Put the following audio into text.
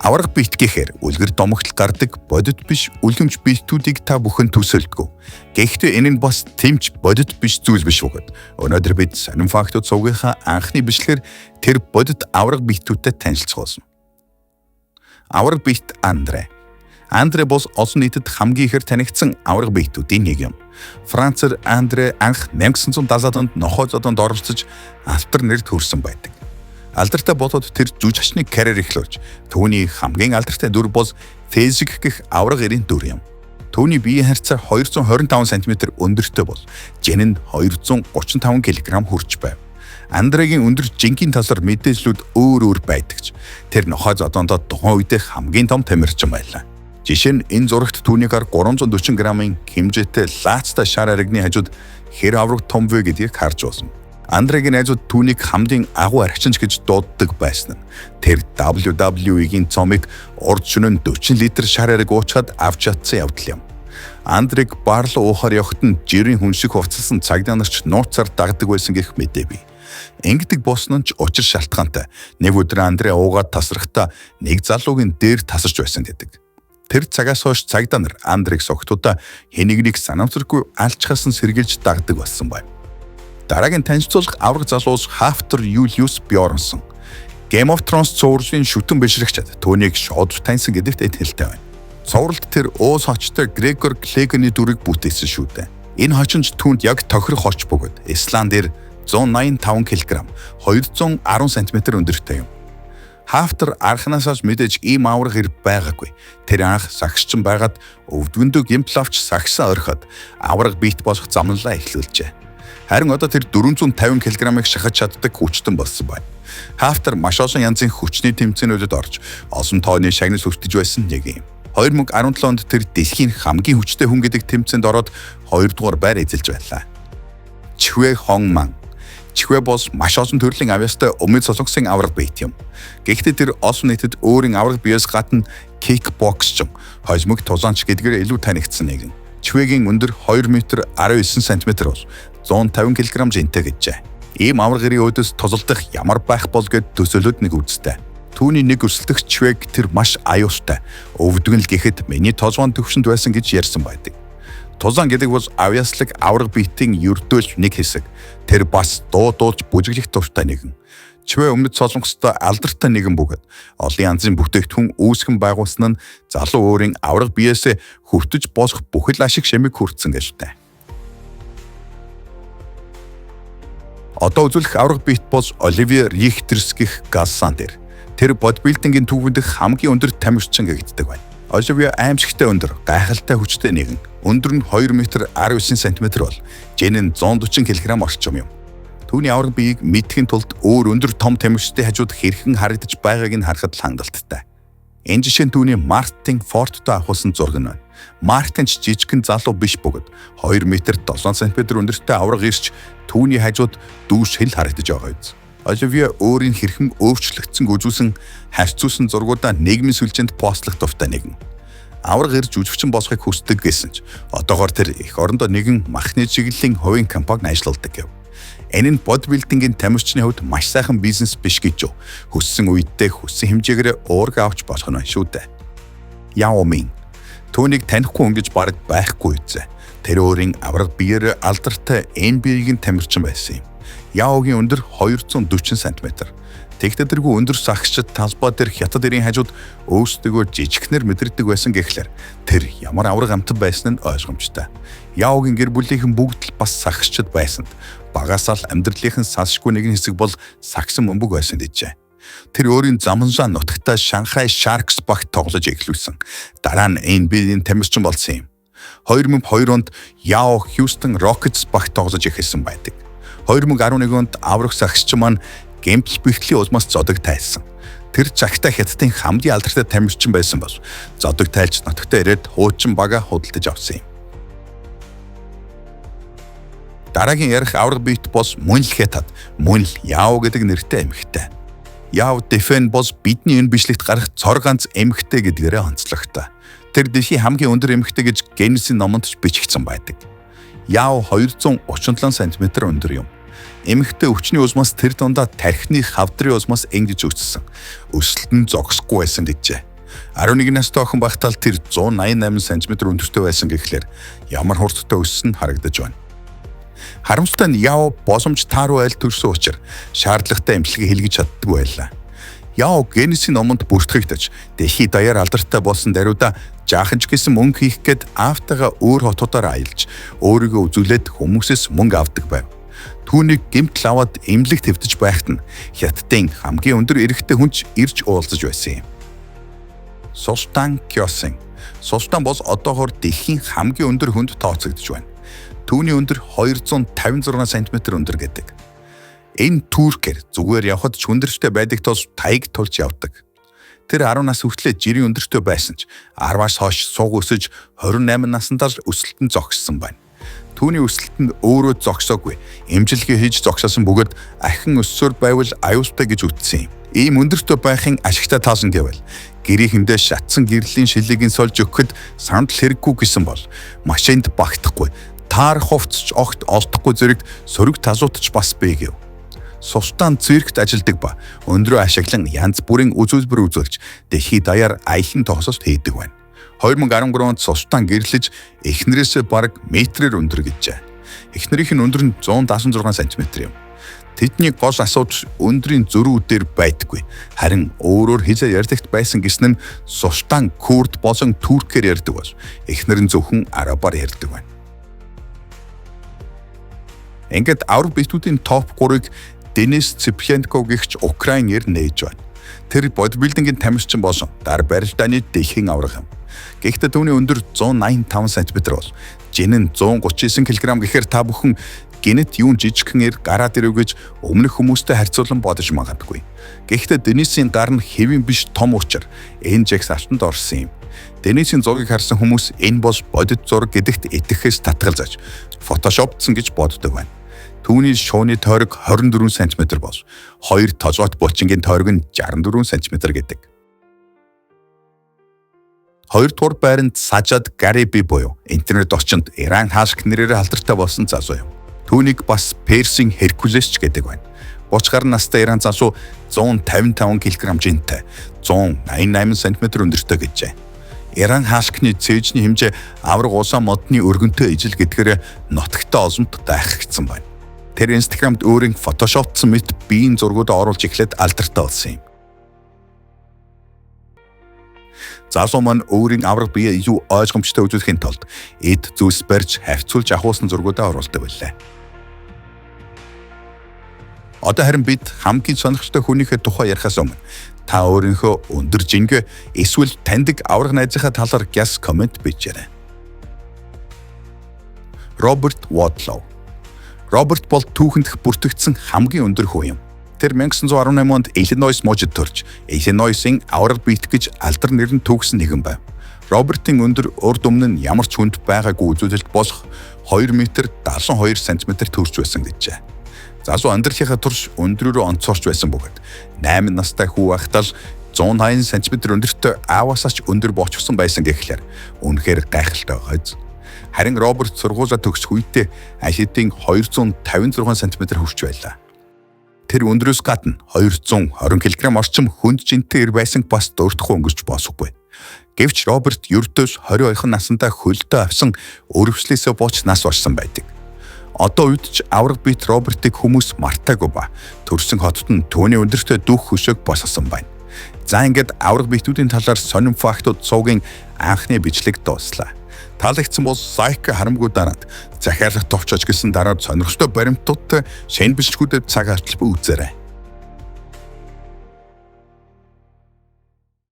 Аварга биет гэхээр үлгэр домогтол гардаг бодит биш үлгэмж биетүүдийг та бүхэн төсөөлдгөө. Гэхдээ энэ нь бас тэмч бодит биш зүйл биш бөгөөд. Өнөөдөр бид сонин фактууд сувгийнхаа анхны бичлэгээр тэр бодит аварга биетүүдтэй танилцуулсан. Аварга биет Андре. Андре бол олон нийтэд хамгийн ихээр танигдсан аварга биетүүдийн нэг юм. Францаар Андре анх 1970-ад онд нохой зодонд оролцож алтар нэр төрсөн байдаг. Алдартай болоод тэр жүжигчний карьер эхлүүлж түүний хамгийн алдартай дүр бол Физик гэх аварга эрийн дүр юм. Түүний биеийн харьцаа 225 см өндөртэй бол жин нь 235 кг хүрч байв. Андрегийн өндөр жингийн талаар мэдээллүүд өөр байдагч. Тэр нохой зодоонд тухайн үедээ хамгийн том тамирчин байлаа. Жишээ нь энэ зурагт түүний гар 340 грамын хэмжээтэй лаацтай шар аригны хажууд хэр аварга том вэ гэдгийг харж байна. Андрегийн найзууд түүнийг хамгийн агуу архичинч гэж дууддаг байсан нь тэр WWE-гийн цомыг урд шөнө 40 литр шар ариг уучаад авч чадсан явдал юм. Андрийг бар руу уухаар явахад нь жирийн хүн шиг хувцалсан цагдаа нарч нууцаар дагдаг байсан гэх мэдээ бий. Ингэдэг болсон нь ч учир шалтгаантай. Нэг өдөр Андре уугаад тасрахдаа нэг залуугийн дээр тасарч байсан гэдэг. Тэр цагаас хойш цагдаа нар Андрийг согтуудаа хэнийг санамсаргүй алчхасан сэргийлж дагдаг болсон байна. Дараагийн танилцуулах аварга залуус Хафтер Юлиус Бьорнсон. Game of Thrones цувралын шүтэн бишрэгчд түүнийг шууд таньсан гэдэгт итгэлтэй байна. Цувралд тэр уус хочтой Грегор Клеганы дүрийг бүтээсэн шүү дээ. Энэ хочинч түүнд яг тохирох хоч бөгөөд Исландэр 185 кг, 210 см өндөртэй юм. Хафтер анхнаасаа мэдээж ийм аварга хэрэг байгаагүй. Тэр анх сагсчин байгаад өвдгөндөг имплавч сагсаа орхиод аварга биет болох замналаа эхлүүлжээ. Харин одоо тэр 450 кг-ыг шахаж чаддаг хүчтэн болсон байна. Хафтер маш олон янзын хүчний тэмцээнүүдэд орж олон тооны шагнал хүртэж байсан нэг юм. 2017 онд тэр дэлхийн хамгийн хүчтэй хүн гэдэг тэмцээнд ороод 2 дугаар байр эзэлж байлаа. Чхвэ Хонгман. Чхвэ бол маш олон төрлийн авьяастай өмнөд солонгосын аварга биет юм. Гэхдээ тэр олон нийтэд өөрийн аварга биеэс гадна кикбоксч, хожимог тулаанч гэдгээр илүү танигдсан нэгэн. Чхвэгийн өндөр 2 м 19 см бол 150 кг жинтэй гэжээ. Ийм аварга эрийн өөдөөс тусалдах ямар байх бол гэд төсөөлөд нэг үстэй. Түүний нэг өрсөлдөгч Чвэг тэр маш аюултай. Өвдгөн л гэхэд миний толгойн төвшөнд байсан гэж ярьсан байдаг. Тулаан гэдэг бол авьяаслаг аварга биетийн ердөөл нэг хэсэг. Тэр бас дуулж бүжиглэх дуртай нэгэн. Чвэ өмнөд солонгостой алдартай нэгэн бөгөөд олон янзын бүтээгдэхүүн үүсгэн байгуулсан нь залуу өөрийн аварга биеэсээ хөвтөж босох бүхэл ашиг шимийг хүртсэн гэлтэй. Одоо үзүүлэх аварга биет бол Оливер Рихтерс гэх Гассандер. Тэр бодибилдингийн түүхэнд хамгийн өндөр тамирчин гэгддэг байна. Оливер аимшигтай өндөр, гайхалтай хүчтэй нэгэн. Өндөр нь 2 м 19 см бол жин нь 140 кг орчим юм. Түүний аварга биеийг мэдхийн тулд өөр өндөр том тамирчтай хажууд хэрхэн харагдаж байгааг нь харахад л хангалттай. Энэ жишээ нь түүний Мартин Форттой авахсан зураг нь байна. Мартин ч жижигхэн залуу биш бөгөөд 2 м 7 см өндөртэй аварга ирж түүний хажууд дүүш хэл харагдаж байгаа биз. Оливер өөрийн хэрхэн өөрчлөгдсөн үзүүлсэн харьцуулсан зургуудаа нийгмийн сүлжээнд постлох дуртай нэгэн. Аварга ирж жүжигчин болохыг хүсдэг гэсэн ч одоогоор тэр эх орондоо нэгэн махны чиглэлийн хувийн компанид ажилладаг гэв. Энэ нь бодибилдингийн тамирчны хувьд маш сайхан бизнес биш гэж юу. Хүссэн үедээ хүссэн хэмжээгээр уурга авч болох нь шүү дээ. Яо Мин. Түүнийг танихгүй хүн гэж бараг байхгүй үзээ. Тэр өөрийн аварга биеэр алдартай NBA-гийн тамирчин байсан юм. Яогийн өндөр 240 см. Тэгтээ тэргүй өндөр сагсчд талбай дээр хятад эрийн хажууд өөрсдөө жижигхнэр мэдэрдэг байсан гэхлээр тэр ямар аварга амтан байсан нь ойлгомжтой. Яогийн гэр бүлийнхэн бүгд л бас сагсчд байсанд багасаа л амьдралынхын салшгүй нэгэн хэсэг бол сагсан бөмбөг байсан гэжээ. Тэр өөрийн заманшаа нутагтаа Шанхай Sharks багт тоглож эхлүүлсэн. Дараа нь NBA-ийн тамирчин болсон юм. 2002 онд Яо Хьюстон Rockets багт тоглож эхэлсэн байдаг. 2011 онд аврах сагсч маань гэмтэл бэрхтлийн улмаас зодог тайлсан. Тэр жагтай хятадын хамгийн алдартай тамирчин байсан бол зодог тайлж нутагтаа ирээд хуучин бага худалдаж авсан юм. Дараагийн ярих аварга биет бол мөн л хятад, мөн л Яо гэдэг нэртэй эмэгтэй. Яо Дэфэн бол бидний энэ бичлэгт гарах цор ганц эмэгтэй гэдгээрээ онцлогтой. Тэр дэлхийн хамгийн өндөр эмэгтэй гэж Гиннесийн номонд ч бичигдсэн байдаг. Яо 237 см өндөр юм. Эмэгтэй өвчний узмаас тэр дундаа тархины хавдрын узмаас энгэж үүссэн. Өсөлт нь зогсохгүй байсан гэжээ. 11 настай охин багтаал тэр 188 см өндөртэй байсан гэхлээр ямар хурдтай өссөн нь харагдаж байна. Харамсалтай нь Яо босомж тааруу айл төрсөн учраас шаардлагатай эмчилгээ хийлгэж чаддаггүй байлаа. Яо генесийн номонд бүртгэгдэж дэлхий даяар алдартай болсон даруйда жааханч гэсэн мөнгө хийх гээд аавтайгаа өөр хотуудаар аялж өөрийгөө үзүүлээд хүмүүсээс мөнгө авдаг байв. Түүнийг гэмтэл аваад эмнэлэгт хэвтэж байхад нь хятадын хамгийн өндөр эрэгтэй хүнч ирж уулзаж байсан юм. Султан Кёсин. Султан бол одоогоор дэлхийн хамгийн өндөр хүнд тооцогдож байна. Түүний өндөр 256 см өндөр гэдэг. Энэ туркер зүгээр явхад ч хүндэрчтэй байдаг тул таяг тулж явдаг. Тэр 10 нас хүртлээр жирийн өндөртэй байсан ч 10-аас хойш суг өсөж 28 наснда л өсөлтөнд зогссон байна. Түүний өсөлтөнд өөрөө зогсоогүй. Эмчилгээ хийж зогсоосон бөгөөд ахин өссөөр байвал аюултай гэж үтсэн юм. Ийм өндөртэй байхын ашигтай таасан гэвэл гэрээхэндээ шатсан гэрлийн шилийг сольж өгөхөд сандал хэрэггүй гэсэн бол машинд багтахгүй, таар хувцч огт олдохгүй зэрэгт сөрөг тазуутч бас бий гэв. Султан циркт ажилдаг ба өндрөө ашиглан янз бүрийн үзүүлбэр үзүүлж дэлхий даяар аяхан тогсост хийдэг байна. 2013 онд Султан гэрлэж эхнэрээсээ бараг метрээр өндөр гэжээ. Эхнэрийнх нь өндөр нь 176 см юм. Тэдний гол асуудал өндрийн зөрүү дээр байдаггүй. Харин өөрөөр хизээ ярьдагт байсан гэсэн нь Султан курд болон туркээр ярьдаг бол эхнэр нь зөвхөн арабаар ярьдаг байна. Ингээд авраг биетүүдийн топ 3-ыг Денис Цыпленко гэгч Украинээр нээж байна. Тэр бодибилдингийн тамирчин болсон дар барилдааны дэлхийн авраг юм. Гэхдээ түүний өндөр 185 см бол жин нь 139 кг гэхээр та бүхэн гинэт юун жижигхэн гараад ирэв гэж өмнөх хүмүүстэй харьцуулан бодож магадгүй. Гэхдээ Денисийн гар нь хэвэн биш том учраас энэ жагс алтанд орсон юм. Денисийн зургийг харсан хүмүүс энэ бол бодит зураг гэдэгт итгэхээс татгалзаж фотошоптсон гэж боддог байна. Түүний шууны тойрог 24 см бол хоёр тожоот булчингийн тойрог нь 64 см гэдэг. Хоёрдугаар байранд Сажад Гариби буюу интернет орчинд Иран хаашг нэрээр алдартай болсон залуу юм. Түүнийг бас Персийн Херкулес ч гэдэг байна. 30 гаруй настай Иран залуу 155 кг жинтэй, 188 см өндөртэй гэжээ. Иран хаашгны цээжний хэмжээ авраг улаан модны өргөнтэй ижил гэдгээр нутагтаа олонт дайхагдсан байна. Тэр Instagram-д өөрийн фотошоптсон мэт биеийн зургууд оруулж эхлээд алдартай болсон юм. Залуу маань өөрийн авраг бие юу ойлгомжтой үзүүлэхийн тулд эд зүйлс барьж хавцуулж ахуулсан зургуудаа оруулдаг байлаа. Одоо харин бид хамгийн сонирхолтой хүнийхээ тухай ярихаас өмнө та өөрийнхөө өндөр жингээ эсвэл таньдаг авраг найзынхаа талаар гяс комент бичээрэй. Роберт Водлоу. Роберт бол түүхэнд бүртгэгдсэн хамгийн өндөр хүн юм. Тэр 1918 онд Иллинойс мужид төрж, Иллинойсын авраг бит гэж алдар нэрнд түүхсэн нэгэн байв. Робертийн өндөр урд өмнө нь ямар ч хүнд байгаагүй үзүүлэлт болох 2 м 72 см төрж байсан гэжээ. Залуу амьдралынхаа турш өндрөөрөө онцорч байсан бөгөөд 8 настай хүү байхдаа 180 см өндөртэй ааваасаа ч өндөр болчихсон байсан гэхлээр үнэхээр гайхалтай байгааз. Харин Роберт сургуулаа төгсөх үедээ ICT-ийн 256 см хүрч байлаа. Тэр өндрөөс гадна 220 кг орчим хүнд жинтэй ир байсан бас дуртахгүй өнгөрч босхгүй. Гэвч Роберт ердөөс 22 наснда хөлдөө авсан өрөвслөөсөө болж нас барсан байдаг. Одоо үед ч авраг бит Робертыг хүмүүс мартаагүй ба төрсөн хотод нь түүний өндөртэй дүүх хөшөөг босгосон байна. За ингээд авраг битүүдийн талаар сонин фактууд цугийн анхны бичлэг дууслаа. Таалагдсан бол лайк харамгүй дараад захиалгад товчож гисэн дараа сонирхолтой баримтуудтай шинэ бичлэгүүдэд цаг авчилбар үзээрэй.